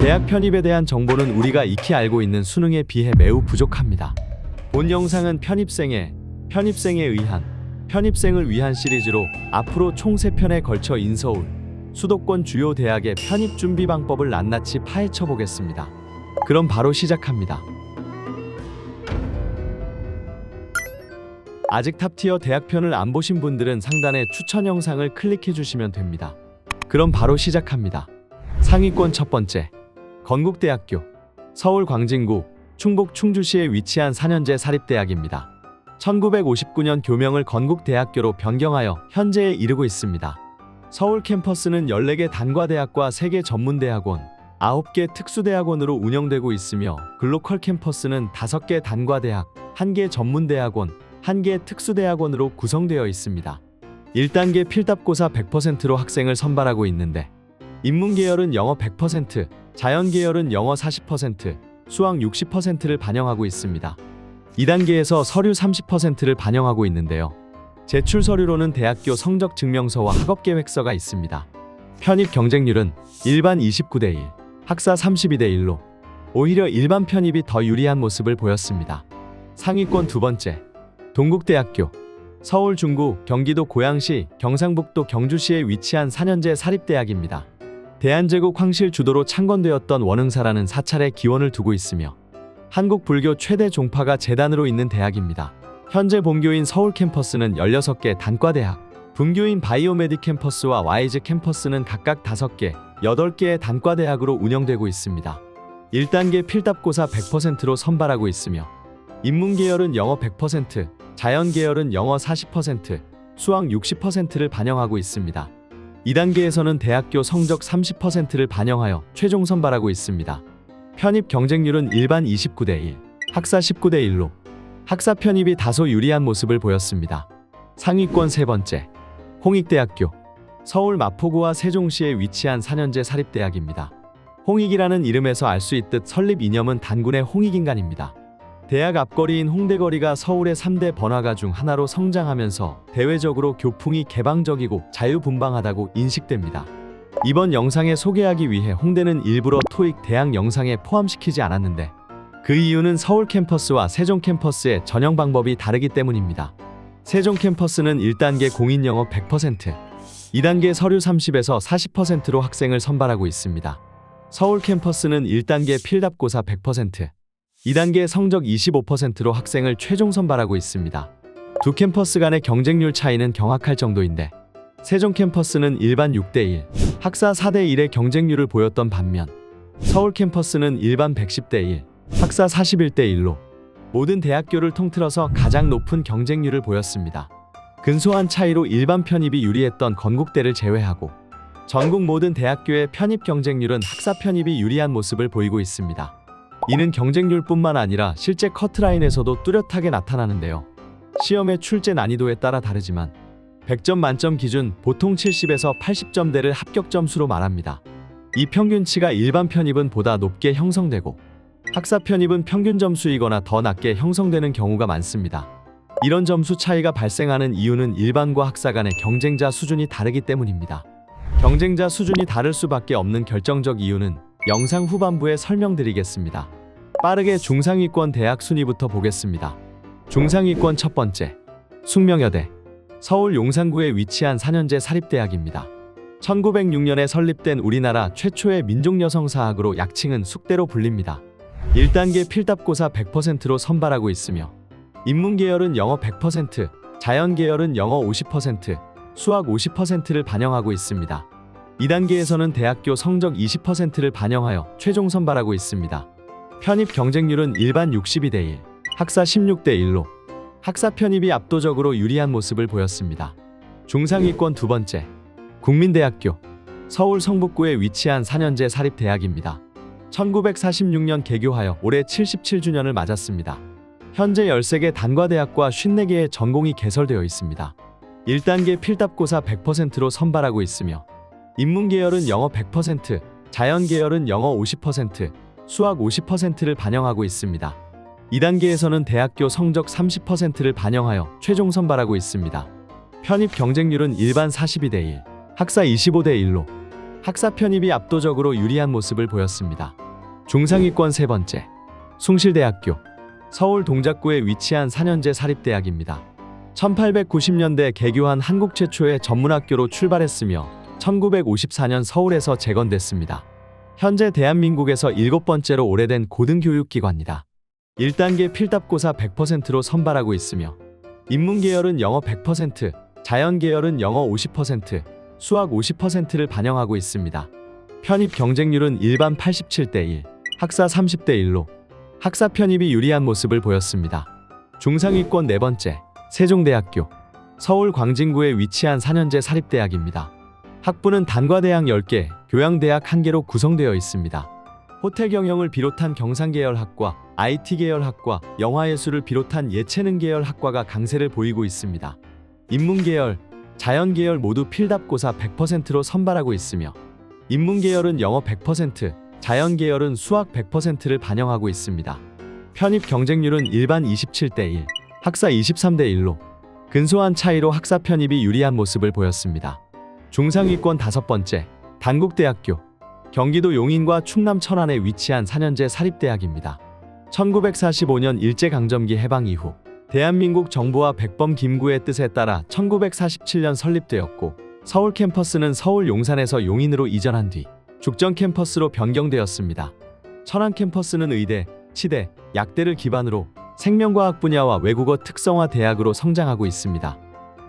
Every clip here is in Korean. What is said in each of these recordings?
대학 편입에 대한 정보는 우리가 익히 알고 있는 수능에 비해 매우 부족합니다. 본 영상은 편입생에 의한, 편입생을 위한 시리즈로 앞으로 총 3편에 걸쳐 인서울, 수도권 주요 대학의 편입 준비 방법을 낱낱이 파헤쳐 보겠습니다. 그럼 바로 시작합니다. 아직 탑티어 대학편을 안 보신 분들은 상단의 추천 영상을 클릭해 주시면 됩니다. 그럼 바로 시작합니다. 상위권 첫 번째, 건국대학교. 서울 광진구, 충북 충주시에 위치한 4년제 사립대학입니다. 1959년 교명을 건국대학교로 변경하여 현재에 이르고 있습니다. 서울 캠퍼스는 14개 단과대학과 3개 전문대학원, 9개 특수대학원으로 운영되고 있으며 글로컬 캠퍼스는 5개 단과대학, 1개 전문대학원, 1개 특수대학원으로 구성되어 있습니다. 1단계 필답고사 100%로 학생을 선발하고 있는데 인문계열은 영어 100%, 자연계열은 영어 40%, 수학 60%를 반영하고 있습니다. 2단계에서 서류 30%를 반영하고 있는데요. 제출 서류로는 대학교 성적 증명서와 학업계획서가 있습니다. 편입 경쟁률은 일반 29대 1, 학사 32대 1로 오히려 일반 편입이 더 유리한 모습을 보였습니다. 상위권 두 번째, 동국대학교. 서울 중구, 경기도 고양시, 경상북도 경주시에 위치한 4년제 사립대학입니다. 대한제국 황실 주도로 창건되었던 원흥사라는 사찰에 기원을 두고 있으며 한국 불교 최대 종파가 재단으로 있는 대학입니다. 현재 본교인 서울 캠퍼스는 16개 단과대학, 분교인 바이오메디 캠퍼스와 와이즈 캠퍼스는 각각 5개, 8개의 단과대학으로 운영되고 있습니다. 1단계 필답고사 100%로 선발하고 있으며 인문계열은 영어 100%, 자연계열은 영어 40%, 수학 60%를 반영하고 있습니다. 2단계에서는 대학교 성적 30%를 반영하여 최종 선발하고 있습니다. 편입 경쟁률은 일반 29대 1, 학사 19대 1로 학사 편입이 다소 유리한 모습을 보였습니다. 상위권 세 번째, 홍익대학교. 서울 마포구와 세종시에 위치한 4년제 사립대학입니다. 홍익이라는 이름에서 알 수 있듯 설립 이념은 단군의 홍익인간입니다. 대학 앞거리인 홍대거리가 서울의 3대 번화가 중 하나로 성장하면서 대외적으로 교풍이 개방적이고 자유분방하다고 인식됩니다. 이번 영상에 소개하기 위해 홍대는 일부러 토익 대학 영상에 포함시키지 않았는데 그 이유는 서울 캠퍼스와 세종 캠퍼스의 전형 방법이 다르기 때문입니다. 세종 캠퍼스는 1단계 공인영어 100%, 2단계 서류 30에서 40%로 학생을 선발하고 있습니다. 서울 캠퍼스는 1단계 필답고사 100%, 2단계 성적 25%로 학생을 최종 선발하고 있습니다. 두 캠퍼스 간의 경쟁률 차이는 경악할 정도인데 세종 캠퍼스는 일반 6대 1, 학사 4대 1의 경쟁률을 보였던 반면 서울 캠퍼스는 일반 110대 1, 학사 41대 1로 모든 대학교를 통틀어서 가장 높은 경쟁률을 보였습니다. 근소한 차이로 일반 편입이 유리했던 건국대를 제외하고 전국 모든 대학교의 편입 경쟁률은 학사 편입이 유리한 모습을 보이고 있습니다. 이는 경쟁률뿐만 아니라 실제 커트라인에서도 뚜렷하게 나타나는데요. 시험의 출제 난이도에 따라 다르지만 100점 만점 기준 보통 70에서 80점대를 합격 점수로 말합니다. 이 평균치가 일반 편입은 보다 높게 형성되고 학사 편입은 평균 점수이거나 더 낮게 형성되는 경우가 많습니다. 이런 점수 차이가 발생하는 이유는 일반과 학사 간의 경쟁자 수준이 다르기 때문입니다. 경쟁자 수준이 다를 수밖에 없는 결정적 이유는 영상 후반부에 설명드리겠습니다. 빠르게 중상위권 대학 순위부터 보겠습니다. 중상위권 첫 번째, 숙명여대. 서울 용산구에 위치한 4년제 사립대학입니다. 1906년에 설립된 우리나라 최초의 민족여성사학으로 약칭은 숙대로 불립니다. 1단계 필답고사 100%로 선발하고 있으며 인문계열은 영어 100%, 자연계열은 영어 50%, 수학 50%를 반영하고 있습니다. 2단계에서는 대학교 성적 20%를 반영하여 최종 선발하고 있습니다. 편입 경쟁률은 일반 62대 1, 학사 16대 1로 학사 편입이 압도적으로 유리한 모습을 보였습니다. 중상위권 두 번째, 국민대학교. 서울 성북구에 위치한 4년제 사립대학입니다. 1946년 개교하여 올해 77주년을 맞았습니다. 현재 13개 단과대학과 54개의 전공이 개설되어 있습니다. 1단계 필답고사 100%로 선발하고 있으며 인문계열은 영어 100%, 자연계열은 영어 50%, 수학 50%를 반영하고 있습니다. 2단계에서는 대학교 성적 30%를 반영하여 최종 선발하고 있습니다. 편입 경쟁률은 일반 42대 1, 학사 25대 1로 학사 편입이 압도적으로 유리한 모습을 보였습니다. 중상위권 세 번째, 숭실대학교. 서울 동작구에 위치한 4년제 사립대학입니다. 1890년대 개교한 한국 최초의 전문학교로 출발했으며 1954년 서울에서 재건됐습니다. 현재 대한민국에서 7번째로 오래된 고등교육기관이다. 1단계 필답고사 100%로 선발하고 있으며 인문계열은 영어 100%, 자연계열은 영어 50%, 수학 50%를 반영하고 있습니다. 편입 경쟁률은 일반 87대 1, 학사 30대 1로 학사 편입이 유리한 모습을 보였습니다. 중상위권 네 번째, 세종대학교. 서울 광진구에 위치한 4년제 사립대학입니다. 학부는 단과대학 10개, 교양대학 1개로 구성되어 있습니다. 호텔 경영을 비롯한 경상계열 학과, IT계열 학과, 영화예술을 비롯한 예체능계열 학과가 강세를 보이고 있습니다. 인문계열, 자연계열 모두 필답고사 100%로 선발하고 있으며 인문계열은 영어 100%, 자연계열은 수학 100%를 반영하고 있습니다. 편입 경쟁률은 일반 27대 1, 학사 23대 1로 근소한 차이로 학사 편입이 유리한 모습을 보였습니다. 중상위권 다섯 번째, 단국대학교. 경기도 용인과 충남 천안에 위치한 4년제 사립대학입니다. 1945년 일제강점기 해방 이후 대한민국 정부와 백범 김구의 뜻에 따라 1947년 설립되었고 서울 캠퍼스는 서울 용산에서 용인으로 이전한 뒤 죽전 캠퍼스로 변경되었습니다. 천안 캠퍼스는 의대, 치대, 약대를 기반으로 생명과학 분야와 외국어 특성화 대학으로 성장하고 있습니다.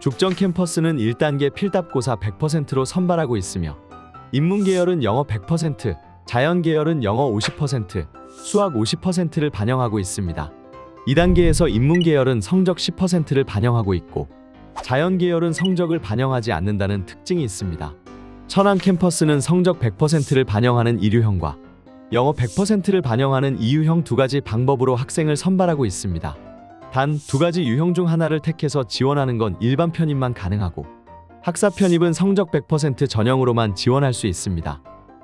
죽전 캠퍼스는 1단계 필답고사 100%로 선발하고 있으며 인문계열은 영어 100%, 자연계열은 영어 50%, 수학 50%를 반영하고 있습니다. 2단계에서 인문계열은 성적 10%를 반영하고 있고 자연계열은 성적을 반영하지 않는다는 특징이 있습니다. 천안 캠퍼스는 성적 100%를 반영하는 일유형과 영어 100%를 반영하는 이유형 두 가지 방법으로 학생을 선발하고 있습니다. 단 두 가지 유형 중 하나를 택해서 지원하는 건 일반 편입만 가능하고 학사 편입은 성적 100% 전형으로만 지원할 수 있습니다.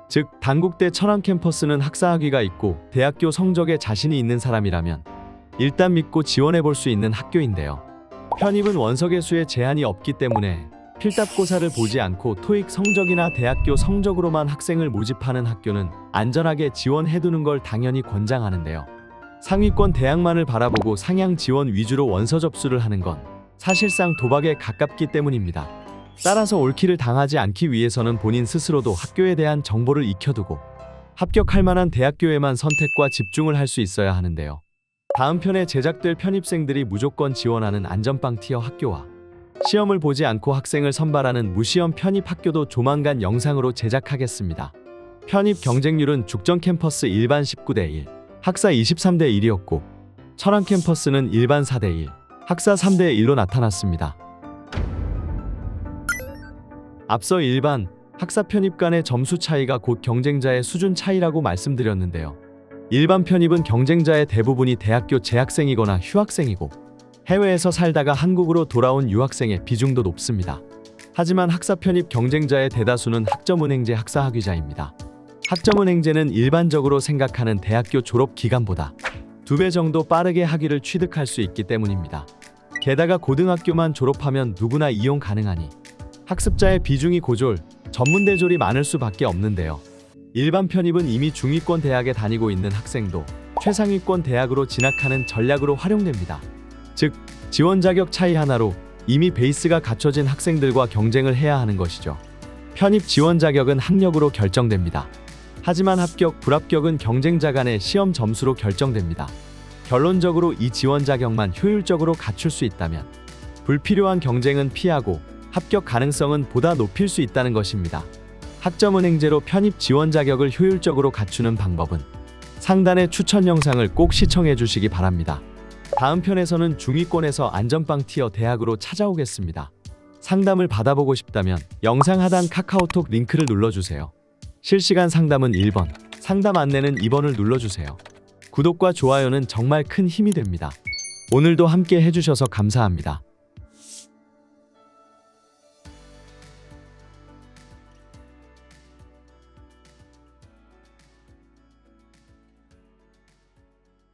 즉, 단국대 천안 캠퍼스는 학사학위가 있고 대학교 성적에 자신이 있는 사람이라면 일단 믿고 지원해 볼 수 있는 학교인데요. 편입은 원석의 수에 제한이 없기 때문에 필답고사를 보지 않고 토익 성적이나 대학교 성적으로만 학생을 모집하는 학교는 안전하게 지원해두는 걸 당연히 권장하는데요. 상위권 대학만을 바라보고 상향 지원 위주로 원서 접수를 하는 건 사실상 도박에 가깝기 때문입니다. 따라서 올킬을 당하지 않기 위해서는 본인 스스로도 학교에 대한 정보를 익혀두고 합격할 만한 대학교에만 선택과 집중을 할 수 있어야 하는데요. 다음 편에 제작될 편입생들이 무조건 지원하는 안전빵 티어 학교와 시험을 보지 않고 학생을 선발하는 무시험 편입 학교도 조만간 영상으로 제작하겠습니다. 편입 경쟁률은 죽전 캠퍼스 일반 19대 1, 학사 23대 1이었고 천안 캠퍼스는 일반 4대 1, 학사 3대 1로 나타났습니다. 앞서 일반, 학사 편입 간의 점수 차이가 곧 경쟁자의 수준 차이라고 말씀드렸는데요. 일반 편입은 경쟁자의 대부분이 대학교 재학생이거나 휴학생이고 해외에서 살다가 한국으로 돌아온 유학생의 비중도 높습니다. 하지만 학사 편입 경쟁자의 대다수는 학점은행제 학사학위자입니다. 학점은행제는 일반적으로 생각하는 대학교 졸업 기간보다 2배 정도 빠르게 학위를 취득할 수 있기 때문입니다. 게다가 고등학교만 졸업하면 누구나 이용 가능하니 학습자의 비중이 고졸, 전문대졸이 많을 수밖에 없는데요. 일반 편입은 이미 중위권 대학에 다니고 있는 학생도 최상위권 대학으로 진학하는 전략으로 활용됩니다. 즉, 지원 자격 차이 하나로 이미 베이스가 갖춰진 학생들과 경쟁을 해야 하는 것이죠. 편입 지원 자격은 학력으로 결정됩니다. 하지만 합격, 불합격은 경쟁자 간의 시험 점수로 결정됩니다. 결론적으로 이 지원 자격만 효율적으로 갖출 수 있다면 불필요한 경쟁은 피하고 합격 가능성은 보다 높일 수 있다는 것입니다. 학점은행제로 편입 지원 자격을 효율적으로 갖추는 방법은 상단의 추천 영상을 꼭 시청해 주시기 바랍니다. 다음 편에서는 중위권에서 안전빵 티어 대학으로 찾아오겠습니다. 상담을 받아보고 싶다면 영상 하단 카카오톡 링크를 눌러주세요. 실시간 상담은 1번, 상담 안내는 2번을 눌러주세요. 구독과 좋아요는 정말 큰 힘이 됩니다. 오늘도 함께 해주셔서 감사합니다.